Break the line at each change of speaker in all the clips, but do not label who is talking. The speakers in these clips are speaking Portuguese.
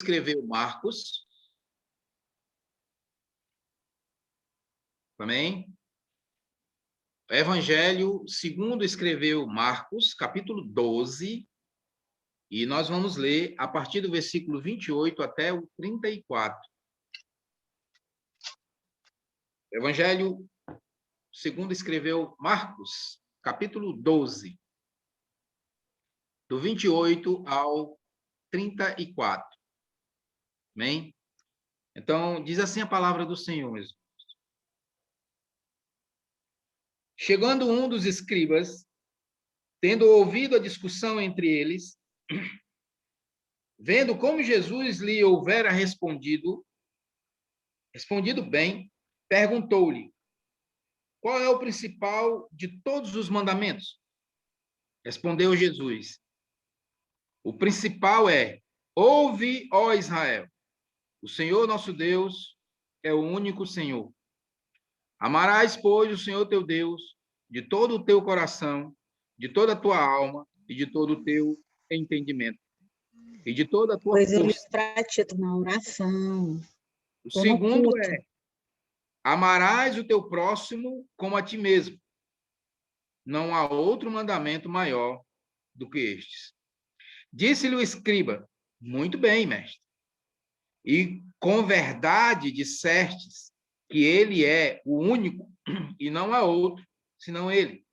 escreveu Marcos. Amém? Evangelho segundo escreveu Marcos, capítulo 12, e nós vamos ler a partir do versículo 28 até o 34. Evangelho segundo escreveu Marcos, capítulo 12, do 28 ao 34. Amém? Então, diz assim a palavra do Senhor. Chegando um dos escribas, tendo ouvido a discussão entre eles, vendo como Jesus lhe houvera respondido bem, perguntou-lhe: qual é o principal de todos os mandamentos? Respondeu Jesus: o principal é: ouve, ó Israel, o Senhor nosso Deus é o único Senhor. Amarás, pois, o Senhor teu Deus de todo o teu coração, de toda a tua alma e de todo o teu entendimento e de toda a tua
Pois eu
força.
lhes praticado na oração.
O segundo é: amarás o teu próximo como a ti mesmo. Não há outro mandamento maior do que estes. Disse-lhe o escriba: muito bem, mestre. E com verdade dissestes que ele é o único e não há outro senão ele.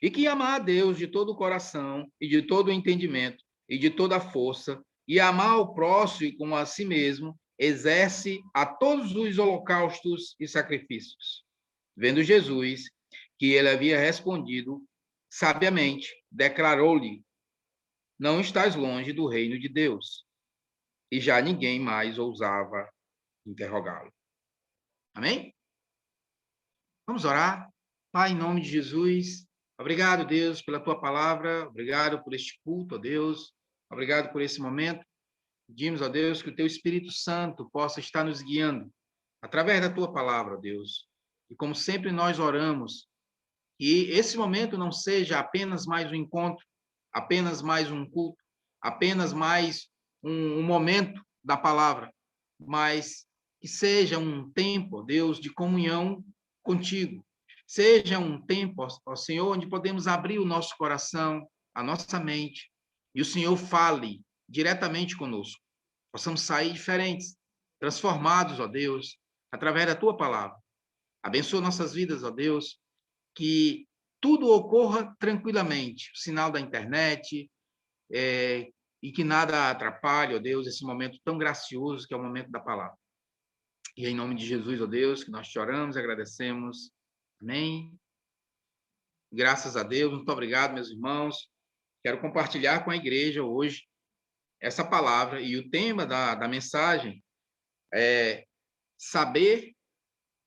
E que amar a Deus de todo o coração e de todo o entendimento e de toda a força, e amar o próximo como a si mesmo, exerce a todos os holocaustos e sacrifícios. Vendo Jesus que ele havia respondido sabiamente, declarou-lhe: não estás longe do reino de Deus. E já ninguém mais ousava interrogá-lo. Amém? Vamos orar. Pai, em nome de Jesus, obrigado, Deus, pela tua palavra, obrigado por este culto, ó Deus, obrigado por esse momento. Pedimos, ó Deus, que o teu Espírito Santo possa estar nos guiando através da tua palavra, ó Deus. E como sempre nós oramos, que esse momento não seja apenas mais um encontro, apenas mais um culto, apenas mais um momento da palavra, mas que seja um tempo, Deus, de comunhão contigo. Seja um tempo, ó Senhor, onde podemos abrir o nosso coração, a nossa mente, e o Senhor fale diretamente conosco. Possamos sair diferentes, transformados, ó Deus, através da tua palavra. Abençoa nossas vidas, ó Deus, que tudo ocorra tranquilamente, o sinal da internet, e que nada atrapalhe, ó Deus, esse momento tão gracioso que é o momento da palavra. E em nome de Jesus, ó Deus, que nós te oramos e agradecemos. Amém. Graças a Deus, muito obrigado, meus irmãos. Quero compartilhar com a igreja hoje essa palavra, e o tema da mensagem é: saber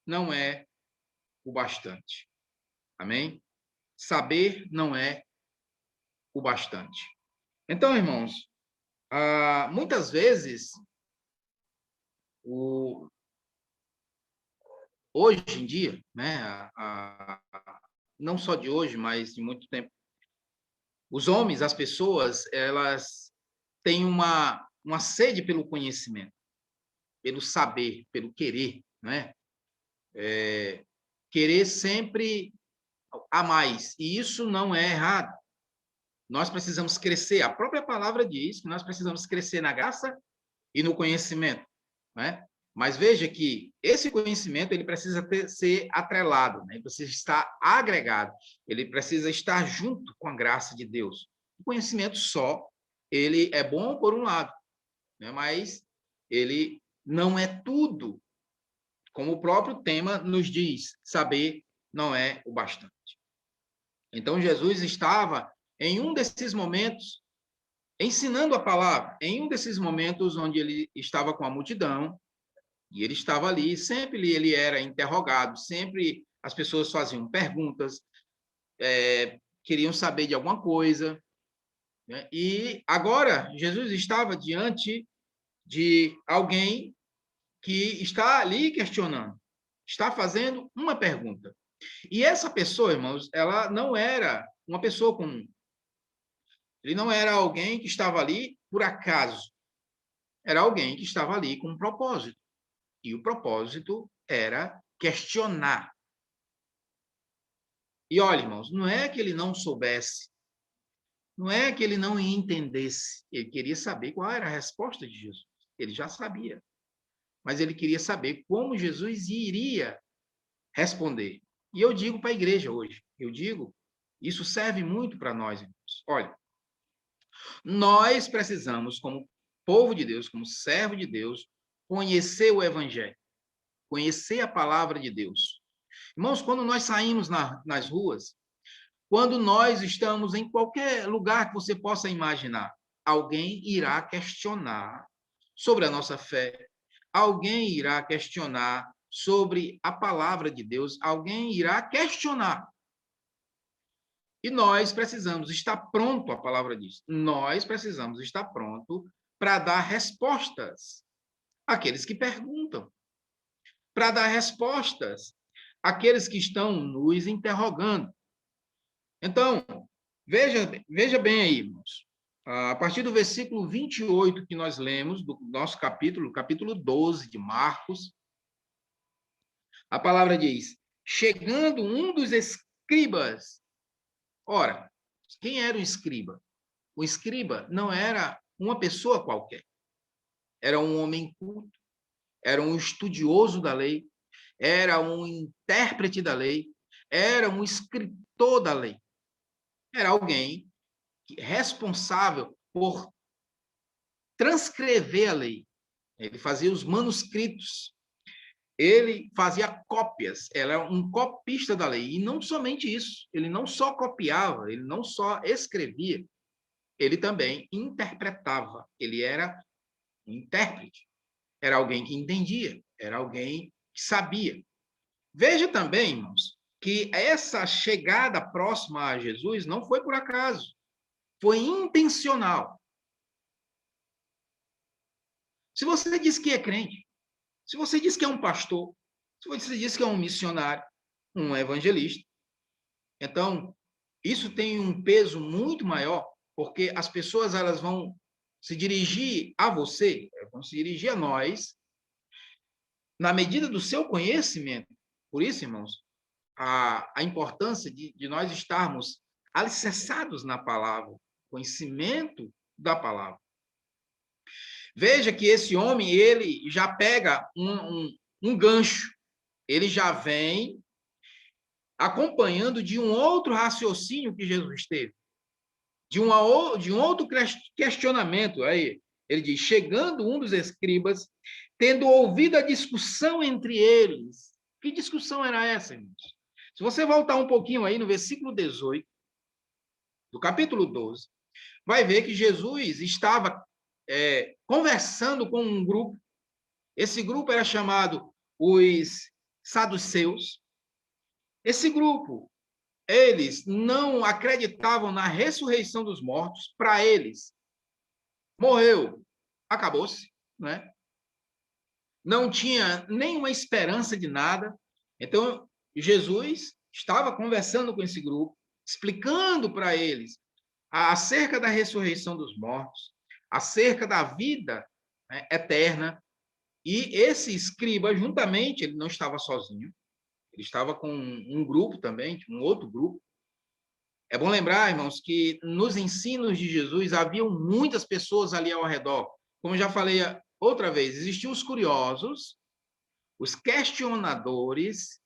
não é o bastante. Amém? Saber não é o bastante. Então, irmãos, muitas vezes, hoje em dia, né, não só de hoje, mas de muito tempo, os homens, as pessoas, elas têm uma sede pelo conhecimento, pelo saber, pelo querer, né? Querer sempre a mais, e isso não é errado. Nós precisamos crescer, a própria palavra diz que nós precisamos crescer na graça e no conhecimento, né? Mas veja que esse conhecimento ele precisa ser atrelado, né? Ele precisa estar agregado, ele precisa estar junto com a graça de Deus. O conhecimento só, ele é bom por um lado, né? Mas ele não é tudo, como o próprio tema nos diz, saber não é o bastante. Então, Jesus estava em um desses momentos ensinando a palavra, em um desses momentos onde ele estava com a multidão, e ele estava ali, sempre ele era interrogado, sempre as pessoas faziam perguntas, queriam saber de alguma coisa, né? E agora Jesus estava diante de alguém que está ali questionando, está fazendo uma pergunta. E essa pessoa, irmãos, ela não era uma pessoa comum. Ele não era alguém que estava ali por acaso. era alguém que estava ali com um propósito. E o propósito era questionar. E olha, irmãos, não é que ele não soubesse, não é que ele não entendesse. Ele queria saber qual era a resposta de Jesus. Ele já sabia. Mas ele queria saber como Jesus iria responder. E eu digo para a igreja hoje, isso serve muito para nós, irmãos. Olha, nós precisamos, como povo de Deus, como servo de Deus, conhecer o Evangelho, conhecer a palavra de Deus. Irmãos, quando nós saímos nas ruas, quando nós estamos em qualquer lugar que você possa imaginar, alguém irá questionar sobre a nossa fé, alguém irá questionar sobre a palavra de Deus, alguém irá questionar. E nós precisamos estar pronto, a palavra diz. Nós precisamos estar pronto para dar respostas àqueles que perguntam, para dar respostas àqueles que estão nos interrogando. Então, veja bem aí, irmãos. A partir do versículo 28 que nós lemos, do nosso capítulo 12 de Marcos, a palavra diz: chegando um dos escribas. Ora, quem era o escriba? O escriba não era uma pessoa qualquer. Era um homem culto, era um estudioso da lei, era um intérprete da lei, era um escritor da lei. Era alguém responsável por transcrever a lei. Ele fazia os manuscritos, ele fazia cópias, ele era um copista da lei. E não somente isso, ele não só copiava, ele não só escrevia, ele também interpretava. Ele era intérprete, era alguém que entendia, era alguém que sabia. Veja também, irmãos, que essa chegada próxima a Jesus não foi por acaso, foi intencional. Se você diz que é crente, se você diz que é um pastor, se você diz que é um missionário, um evangelista, então isso tem um peso muito maior, porque as pessoas elas vão se dirigir a você, vão se dirigir a nós, na medida do seu conhecimento. Por isso, irmãos, a importância de nós estarmos alicerçados na palavra, conhecimento da palavra. Veja que esse homem, ele já pega um gancho, ele já vem acompanhando de um outro raciocínio que Jesus teve, de um outro questionamento. Aí, ele diz, chegando um dos escribas, tendo ouvido a discussão entre eles. Que discussão era essa, irmãos? Se você voltar um pouquinho aí no versículo 18, do capítulo 12, vai ver que Jesus estava conversando com um grupo. Esse grupo era chamado os saduceus. Esse grupo, eles não acreditavam na ressurreição dos mortos. Para eles, morreu, acabou-se, né? Não tinha nenhuma esperança de nada. Então, Jesus estava conversando com esse grupo, explicando para eles acerca da ressurreição dos mortos, acerca da vida, né, eterna. E esse escriba, juntamente, ele não estava sozinho, ele estava com um grupo também, um outro grupo. É bom lembrar, irmãos, que nos ensinos de Jesus haviam muitas pessoas ali ao redor. Como já falei outra vez, existiam os curiosos, os questionadores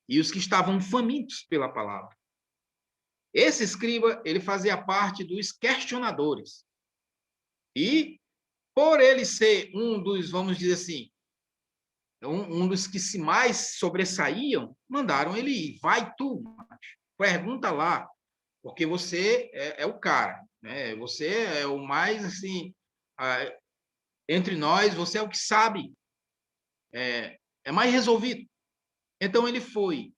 e os que estavam famintos pela palavra. Esse escriba, ele fazia parte dos questionadores. E, por ele ser um dos, vamos dizer assim, um dos que se mais sobressaíam, mandaram ele ir. Vai tu, pergunta lá, porque você é o cara, né? Você é o mais, assim, entre nós, você é o que sabe, é mais resolvido. Então, ele foi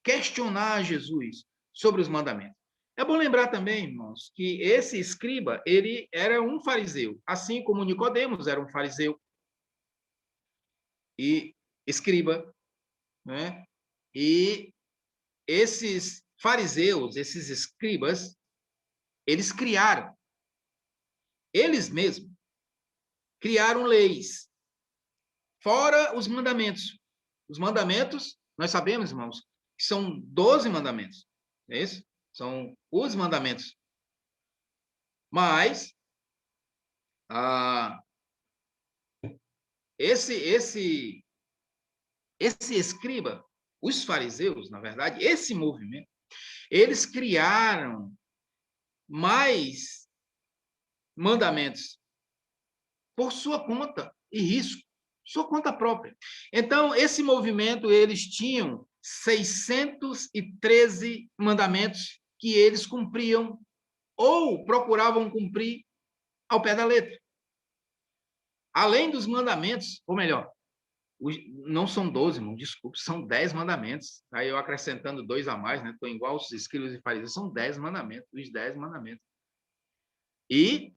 questionar Jesus sobre os mandamentos. É bom lembrar também, irmãos, que esse escriba, ele era um fariseu, assim como Nicodemos era um fariseu e escriba, né? E esses fariseus, esses escribas, eles criaram, eles mesmos, criaram leis, fora os mandamentos. Os mandamentos, nós sabemos, irmãos, que são 12 mandamentos. É isso? São os mandamentos. Mas, esse escriba, os fariseus, na verdade, esse movimento, eles criaram mais mandamentos por sua conta e risco, sua conta própria. Então, esse movimento, eles tinham 613 mandamentos que eles cumpriam ou procuravam cumprir ao pé da letra. Além dos mandamentos, ou melhor, não são 12, irmão, desculpe, são 10 mandamentos. Aí eu acrescentando 2 a mais, né? Estou igual os escribas e fariseus, são 10 mandamentos, os 10 mandamentos. E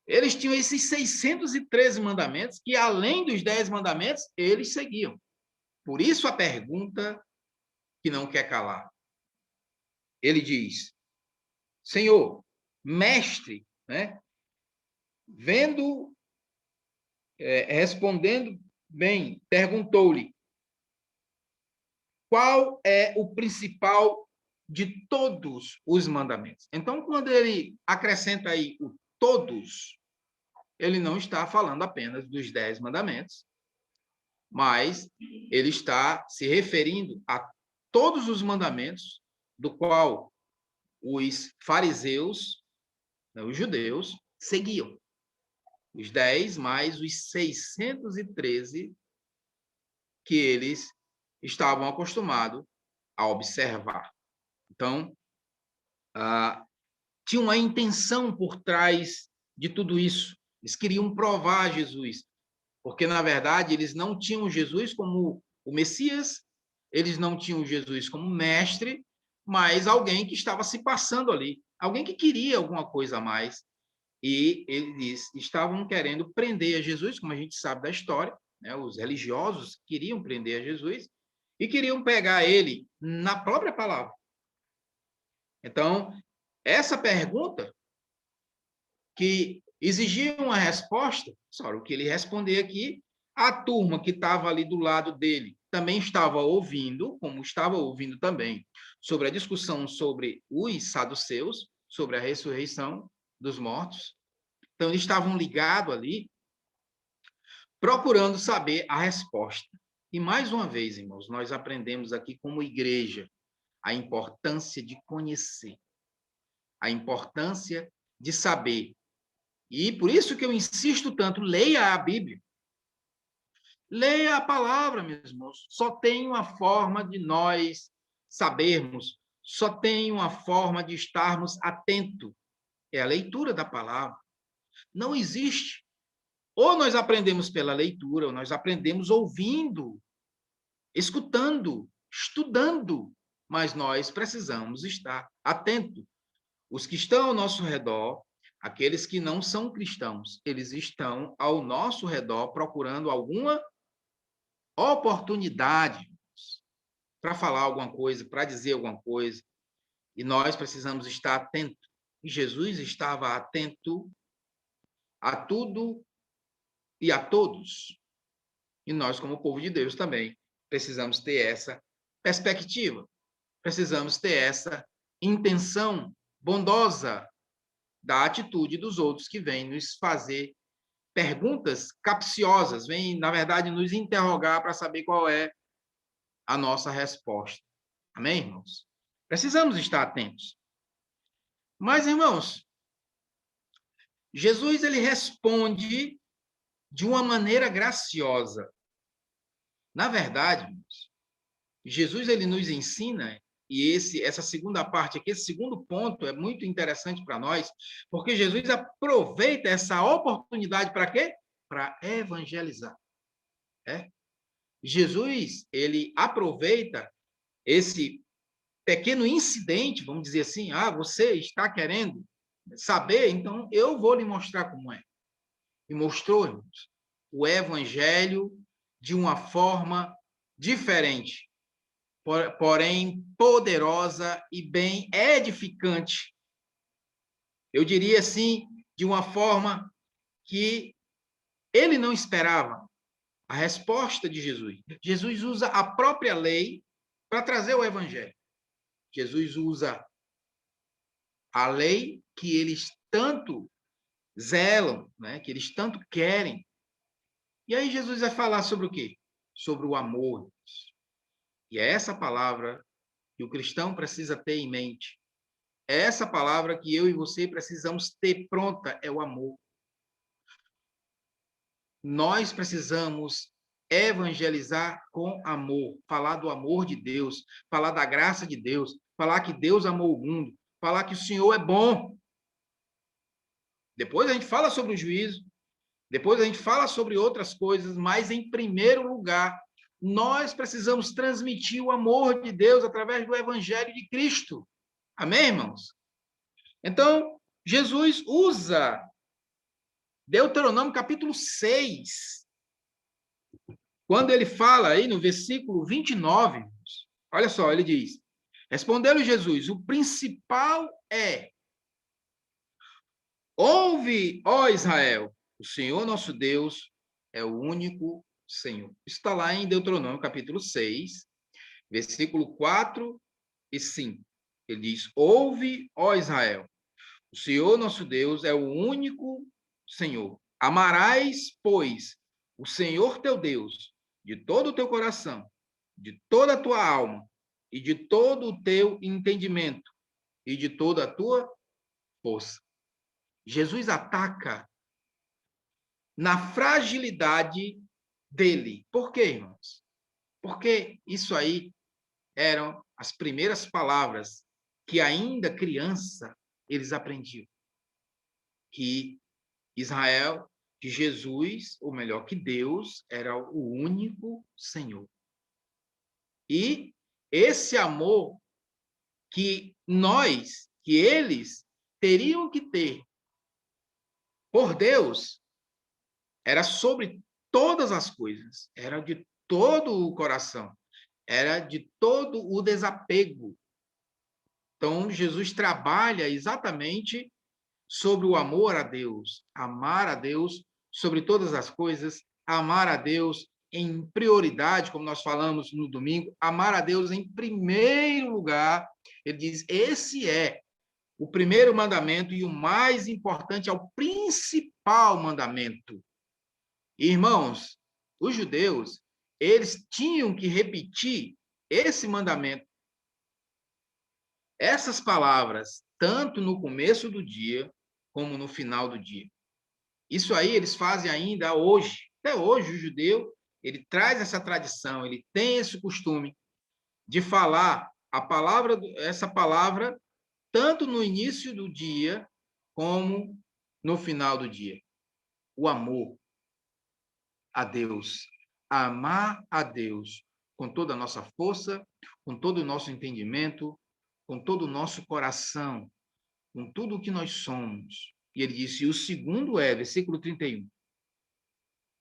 eles tinham esses 613 mandamentos que, além dos 10 mandamentos, eles seguiam. Por isso a pergunta que não quer calar. Ele diz, Senhor, mestre, né? Respondendo bem, perguntou-lhe, qual é o principal de todos os mandamentos? Então, quando ele acrescenta aí o todos, ele não está falando apenas dos 10 mandamentos, mas ele está se referindo a todos os mandamentos do qual os fariseus, os judeus, seguiam. Os 10 mais os 613 que eles estavam acostumados a observar. Então, tinha uma intenção por trás de tudo isso. Eles queriam provar Jesus, porque, na verdade, eles não tinham Jesus como o Messias, eles não tinham Jesus como mestre, mas alguém que estava se passando ali, alguém que queria alguma coisa a mais. E eles estavam querendo prender a Jesus, como a gente sabe da história, né? Os religiosos queriam prender a Jesus e queriam pegar ele na própria palavra. Então, essa pergunta que exigia uma resposta, só o que ele responder aqui, a turma que estava ali do lado dele também estava ouvindo, como estava ouvindo também, sobre a discussão sobre os saduceus, sobre a ressurreição dos mortos. Então, eles estavam ligados ali, procurando saber a resposta. E, mais uma vez, irmãos, nós aprendemos aqui como igreja a importância de conhecer, a importância de saber. E por isso que eu insisto tanto, leia a Bíblia. Leia a palavra, meus irmãos. Só tem uma forma de nós sabermos, só tem uma forma de estarmos atentos. É a leitura da palavra. Não existe. Ou nós aprendemos pela leitura, ou nós aprendemos ouvindo, escutando, estudando, mas nós precisamos estar atentos. Os que estão ao nosso redor, aqueles que não são cristãos, eles estão ao nosso redor procurando alguma oportunidade para falar alguma coisa, para dizer alguma coisa, e nós precisamos estar atentos. E Jesus estava atento a tudo e a todos. E nós, como povo de Deus, também precisamos ter essa perspectiva. Precisamos ter essa intenção bondosa da atitude dos outros que vêm nos fazer perguntas capciosas, vêm, na verdade, nos interrogar para saber qual é a nossa resposta. Amém, irmãos? Precisamos estar atentos. Mas, irmãos, Jesus ele responde de uma maneira graciosa. Na verdade, irmãos, Jesus ele nos ensina, e essa segunda parte aqui, esse segundo ponto é muito interessante para nós, porque Jesus aproveita essa oportunidade para quê? Para evangelizar. Jesus, ele aproveita esse pequeno incidente, vamos dizer assim, você está querendo saber, então eu vou lhe mostrar como é. E mostrou, irmãos, o evangelho de uma forma diferente, porém poderosa e bem edificante. Eu diria assim, de uma forma que ele não esperava a resposta de Jesus. Jesus usa a própria lei para trazer o evangelho. Jesus usa a lei que eles tanto zelam, né? Que eles tanto querem. E aí Jesus vai falar sobre o quê? Sobre o amor. E é essa palavra que o cristão precisa ter em mente. É essa palavra que eu e você precisamos ter pronta, é o amor. Nós precisamos evangelizar com amor, falar do amor de Deus, falar da graça de Deus, falar que Deus amou o mundo, falar que o Senhor é bom. Depois a gente fala sobre o juízo, depois a gente fala sobre outras coisas, mas em primeiro lugar, nós precisamos transmitir o amor de Deus através do evangelho de Cristo. Amém, irmãos? Então, Jesus usa Deuteronômio capítulo 6, quando ele fala aí no versículo 29, olha só, ele diz: respondeu-lhe Jesus, o principal é: ouve, ó Israel, o Senhor nosso Deus é o único Senhor. Está lá em Deuteronômio capítulo 6, versículo 4 e 5. Ele diz: ouve, ó Israel, o Senhor nosso Deus é o único Senhor. Amarás, pois, o Senhor teu Deus de todo o teu coração, de toda a tua alma e de todo o teu entendimento e de toda a tua força. Jesus ataca na fragilidade dele. Por quê, irmãos? Porque isso aí eram as primeiras palavras que ainda criança eles aprendiam. Que Israel, que Jesus, ou melhor, que Deus era o único Senhor. E esse amor que nós, que eles teriam que ter por Deus, era sobre todas as coisas, era de todo o coração, era de todo o desapego. Então, Jesus trabalha exatamente sobre o amor a Deus, amar a Deus sobre todas as coisas, amar a Deus em prioridade, como nós falamos no domingo, amar a Deus em primeiro lugar. Ele diz: esse é o primeiro mandamento e o mais importante, é o principal mandamento. Irmãos, os judeus, eles tinham que repetir esse mandamento, essas palavras, tanto no começo do dia como no final do dia. Isso aí eles fazem ainda hoje. Até hoje o judeu, ele traz essa tradição, ele tem esse costume de falar essa palavra tanto no início do dia como no final do dia. O amor a Deus, amar a Deus com toda a nossa força, com todo o nosso entendimento, com todo o nosso coração, com tudo o que nós somos. E ele disse, e o segundo é, versículo 31.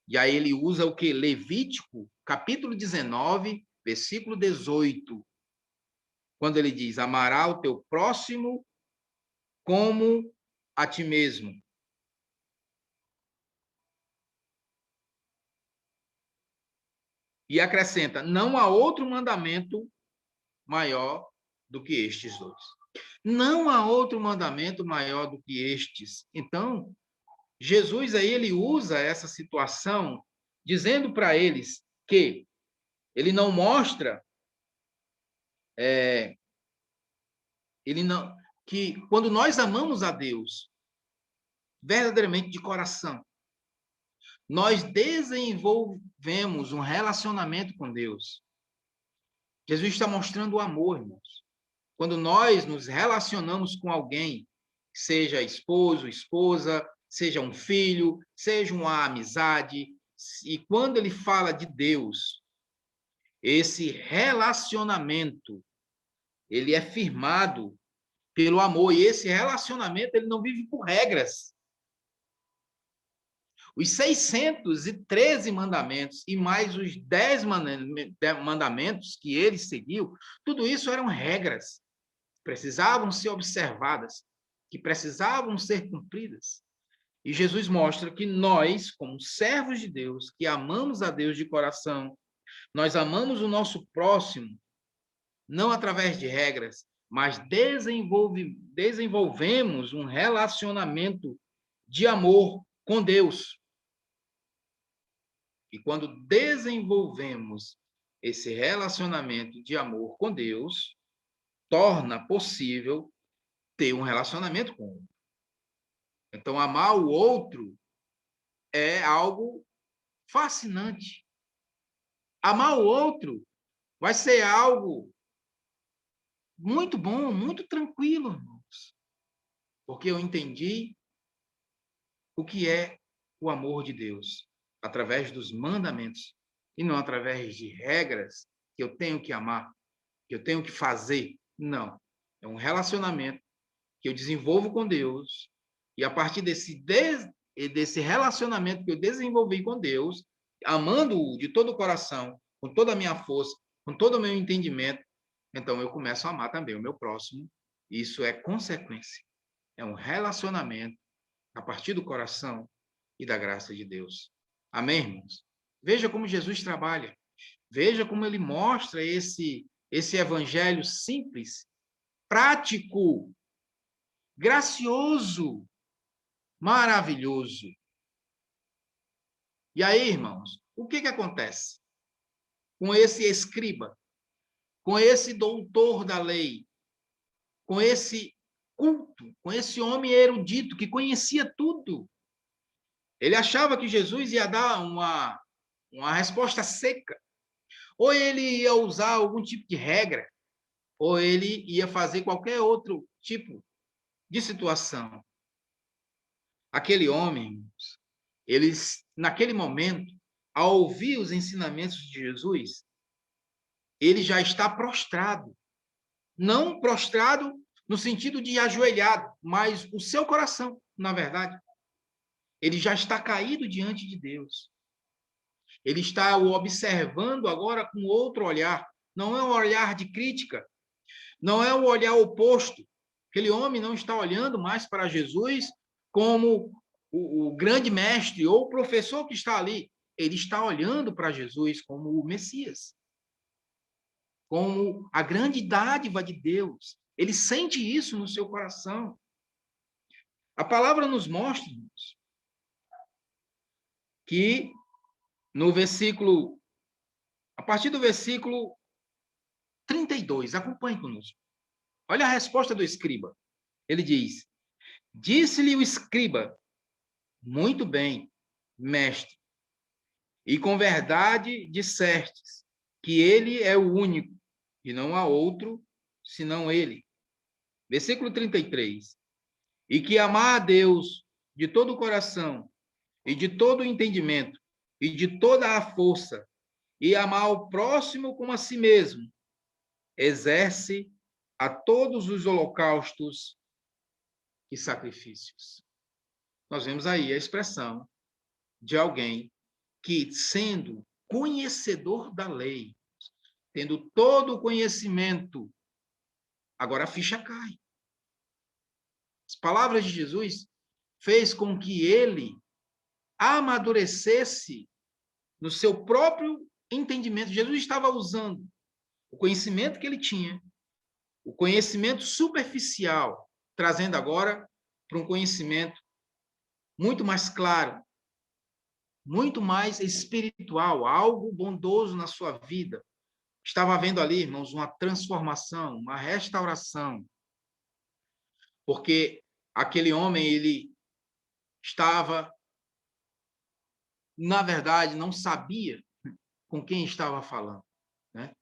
E aí ele usa o que? Levítico, capítulo 19, versículo 18. Quando ele diz, amará o teu próximo como a ti mesmo. E acrescenta, não há outro mandamento maior do que estes dois. Não há outro mandamento maior do que estes. Então, Jesus aí ele usa essa situação dizendo para eles que ele não mostra ele não que quando nós amamos a Deus verdadeiramente de coração, nós desenvolvemos um relacionamento com Deus. Jesus está mostrando o amor, irmãos. Quando nós nos relacionamos com alguém, seja esposo, esposa, seja um filho, seja uma amizade, e quando ele fala de Deus, esse relacionamento, ele é firmado pelo amor, e esse relacionamento, ele não vive por regras. Os 613 mandamentos e mais os 10 mandamentos que ele seguiu, tudo isso eram regras, precisavam ser observadas, que precisavam ser cumpridas. E Jesus mostra que nós, como servos de Deus, que amamos a Deus de coração, nós amamos o nosso próximo, não através de regras, mas desenvolvemos um relacionamento de amor com Deus. E quando desenvolvemos esse relacionamento de amor com Deus, torna possível ter um relacionamento com o outro. Então, amar o outro é algo fascinante. Amar o outro vai ser algo muito bom, muito tranquilo, irmãos. Porque eu entendi o que é o amor de Deus através dos mandamentos e não através de regras que eu tenho que amar, que eu tenho que fazer. Não. É um relacionamento que eu desenvolvo com Deus e a partir desse relacionamento que eu desenvolvi com Deus, amando-o de todo o coração, com toda a minha força, com todo o meu entendimento, então eu começo a amar também o meu próximo. Isso é consequência. É um relacionamento a partir do coração e da graça de Deus. Amém, irmãos? Veja como Jesus trabalha. Veja como ele mostra esse evangelho simples, prático, gracioso, maravilhoso. E aí, irmãos, o que acontece com esse escriba, com esse doutor da lei, com esse culto, com esse homem erudito que conhecia tudo? Ele achava que Jesus ia dar uma resposta seca, ou ele ia usar algum tipo de regra, ou ele ia fazer qualquer outro tipo de situação. Aquele homem, eles, naquele momento, ao ouvir os ensinamentos de Jesus, ele já está prostrado. Não prostrado no sentido de ajoelhado, mas o seu coração, na verdade, ele já está caído diante de Deus. Ele está o observando agora com outro olhar. Não é um olhar de crítica, não é o olhar oposto. Aquele homem não está olhando mais para Jesus como o grande mestre ou o professor que está ali. Ele está olhando para Jesus como o Messias, como a grande dádiva de Deus. Ele sente isso no seu coração. A palavra nos mostra que no versículo, a partir do versículo 32, acompanhe conosco. Olha a resposta do escriba. Ele diz: disse-lhe o escriba, muito bem, mestre, e com verdade dissestes que ele é o único, e não há outro senão ele. Versículo 33. E que amar a Deus de todo o coração, e de todo o entendimento, e de toda a força, e amar o próximo como a si mesmo, exerce a todos os holocaustos e sacrifícios. Nós vemos aí a expressão de alguém que, sendo conhecedor da lei, tendo todo o conhecimento, agora a ficha cai. As palavras de Jesus fez com que ele amadurecesse no seu próprio entendimento. Jesus estava usando o conhecimento que ele tinha, o conhecimento superficial, trazendo agora para um conhecimento muito mais claro, muito mais espiritual, algo bondoso na sua vida. Estava havendo ali, irmãos, uma transformação, uma restauração, porque aquele homem, ele estava, na verdade, não sabia com quem estava falando, né?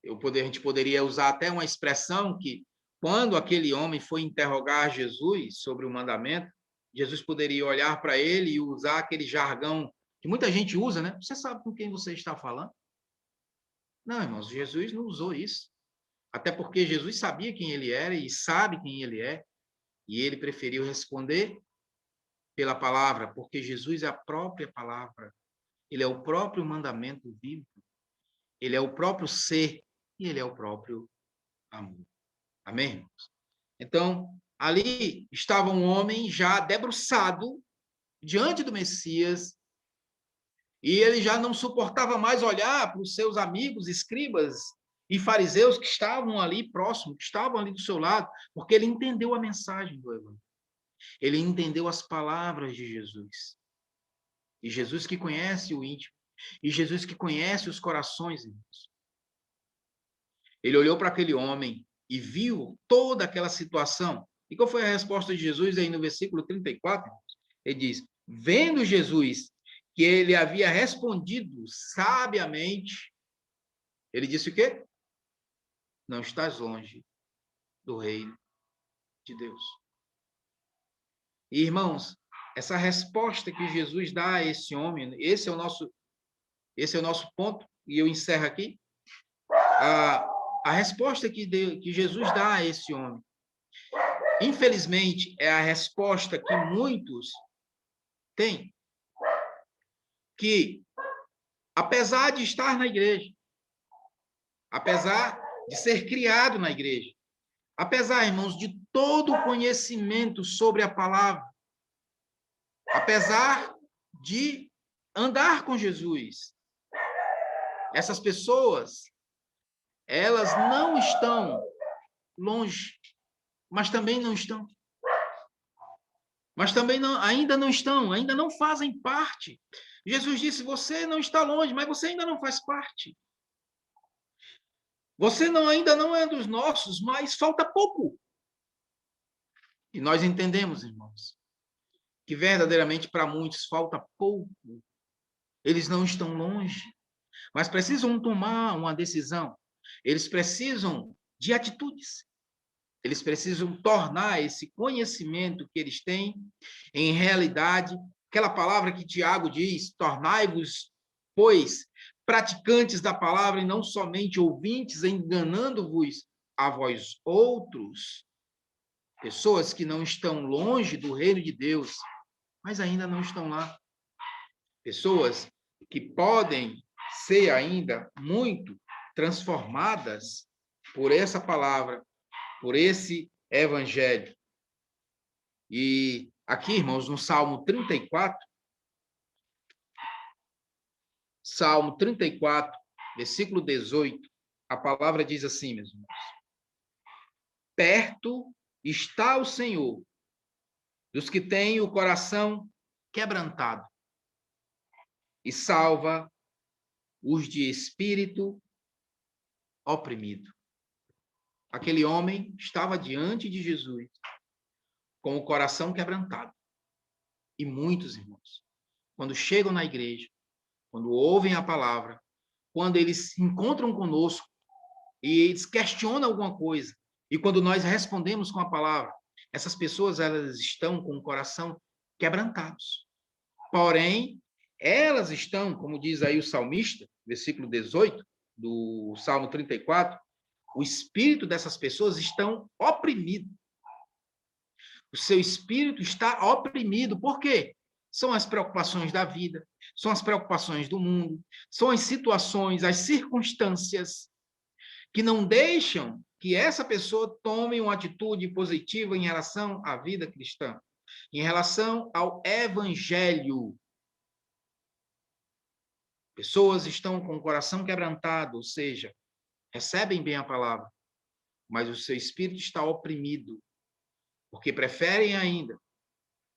A gente poderia usar até uma expressão que, quando aquele homem foi interrogar Jesus sobre o mandamento, Jesus poderia olhar para ele e usar aquele jargão que muita gente usa, né? Você sabe com quem você está falando? Não, irmãos, Jesus não usou isso. Até porque Jesus sabia quem ele era e sabe quem ele é, e ele preferiu responder pela palavra, porque Jesus é a própria palavra. Ele é o próprio mandamento vivo. Ele é o próprio ser e ele é o próprio amor. Amém, irmãos? Então, Ali estava um homem já debruçado diante do Messias, e ele já não suportava mais olhar para os seus amigos, escribas e fariseus que estavam ali próximo, que estavam ali do seu lado, porque ele entendeu a mensagem do Evangelho. Ele entendeu as palavras de Jesus. E Jesus que conhece o íntimo, e Jesus que conhece os corações, irmãos. Ele olhou para aquele homem e viu toda aquela situação. E qual foi a resposta de Jesus aí no versículo 34? Ele diz: vendo Jesus que ele havia respondido sabiamente, ele disse o quê? Não estás longe do reino de Deus. E, irmãos, essa resposta que Jesus dá a esse homem, esse é o nosso ponto, e eu encerro aqui. A resposta que Jesus dá a esse homem, infelizmente, é a resposta que muitos têm, que, apesar de estar na igreja, apesar de ser criado na igreja, apesar, irmãos, de todo o conhecimento sobre a palavra, apesar de andar com Jesus, essas pessoas, elas não estão longe, mas também não estão. Mas também não, ainda não estão, ainda não fazem parte. Jesus disse: você não está longe, mas você ainda não faz parte. Você ainda não é dos nossos, mas falta pouco. E nós entendemos, irmãos, que verdadeiramente para muitos falta pouco. Eles não estão longe, mas precisam tomar uma decisão. Eles precisam de atitudes. Eles precisam tornar esse conhecimento que eles têm em realidade. Aquela palavra que Tiago diz: tornai-vos, pois, praticantes da palavra e não somente ouvintes, enganando-vos a vós outros. Pessoas que não estão longe do reino de Deus, mas ainda não estão lá. Pessoas que podem ser ainda muito transformadas por essa palavra, por esse evangelho. E aqui, irmãos, no Salmo 34, versículo 18, a palavra diz assim, meus irmãos: perto está o Senhor dos que têm o coração quebrantado e salva os de espírito oprimido. Aquele homem estava diante de Jesus com o coração quebrantado. E muitos, irmãos, quando chegam na igreja, quando ouvem a palavra, quando eles se encontram conosco e eles questionam alguma coisa, e quando nós respondemos com a palavra, essas pessoas, elas estão com o coração quebrantados. Porém, elas estão, como diz aí o salmista, versículo 18 do Salmo 34, o espírito dessas pessoas estão oprimido. O seu espírito está oprimido. Por quê? São as preocupações da vida, são as preocupações do mundo, são as situações, as circunstâncias que não deixam que essa pessoa tome uma atitude positiva em relação à vida cristã, em relação ao evangelho. Pessoas estão com o coração quebrantado, ou seja, recebem bem a palavra, mas o seu espírito está oprimido, porque preferem ainda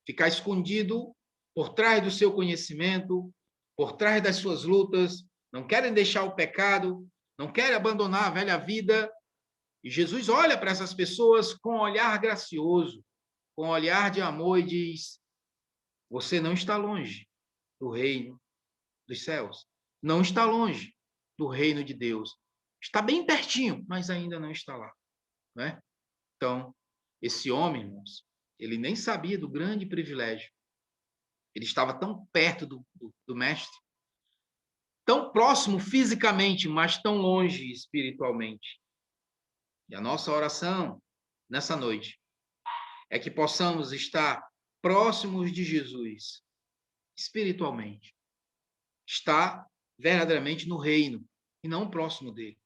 ficar escondido por trás do seu conhecimento, por trás das suas lutas, não querem deixar o pecado, não querem abandonar a velha vida. E Jesus olha para essas pessoas com um olhar gracioso, com um olhar de amor e diz: você não está longe do reino dos céus, não está longe do reino de Deus. Está bem pertinho, mas ainda não está lá, né? Então, esse homem, irmãos, ele nem sabia do grande privilégio. Ele estava tão perto do mestre, tão próximo fisicamente, mas tão longe espiritualmente. E a nossa oração nessa noite é que possamos estar próximos de Jesus espiritualmente. Estar verdadeiramente no reino e não próximo dele.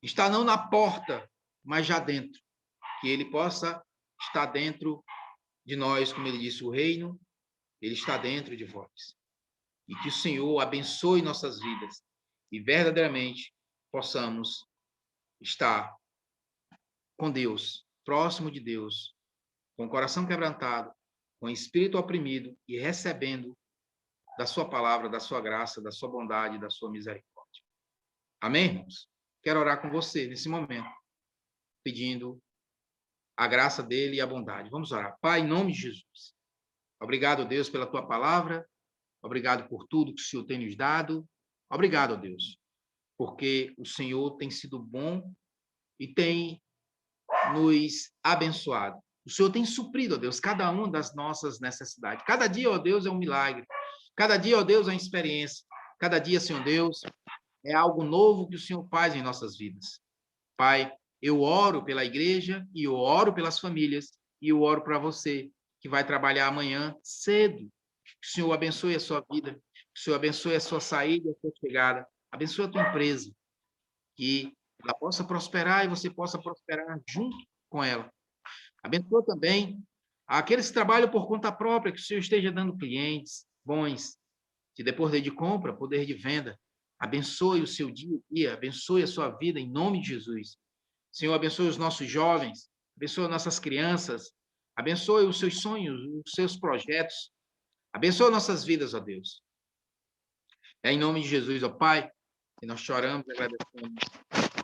Estar não na porta, mas já dentro. Que ele possa está dentro de nós, como ele disse, o reino, ele está dentro de vós. E que o Senhor abençoe nossas vidas e verdadeiramente possamos estar com Deus, próximo de Deus, com o coração quebrantado, com o espírito oprimido e recebendo da sua palavra, da sua graça, da sua bondade, da sua misericórdia. Amém, irmãos? Quero orar com você nesse momento, pedindo a graça dele e a bondade. Vamos orar. Pai, em nome de Jesus. Obrigado, Deus, pela tua palavra. Obrigado por tudo que o Senhor tem nos dado. Obrigado, Deus, porque o Senhor tem sido bom e tem nos abençoado. O Senhor tem suprido, ó Deus, cada uma das nossas necessidades. Cada dia, ó Deus, é um milagre. Cada dia, ó Deus, é uma experiência. Cada dia, Senhor Deus, é algo novo que o Senhor faz em nossas vidas. Pai, eu oro pela igreja e eu oro pelas famílias e eu oro para você que vai trabalhar amanhã cedo. Que o Senhor abençoe a sua vida, que o Senhor abençoe a sua saída, a sua chegada, abençoe a tua empresa, que ela possa prosperar e você possa prosperar junto com ela. Abençoa também aqueles que trabalham por conta própria, que o Senhor esteja dando clientes bons, que dê poder de compra, poder de venda. Abençoe o seu dia a dia, abençoe a sua vida em nome de Jesus. Senhor, abençoe os nossos jovens, abençoe nossas crianças, abençoe os seus sonhos, os seus projetos. Abençoa nossas vidas, ó Deus. É em nome de Jesus, ó Pai, que nós choramos e agradecemos.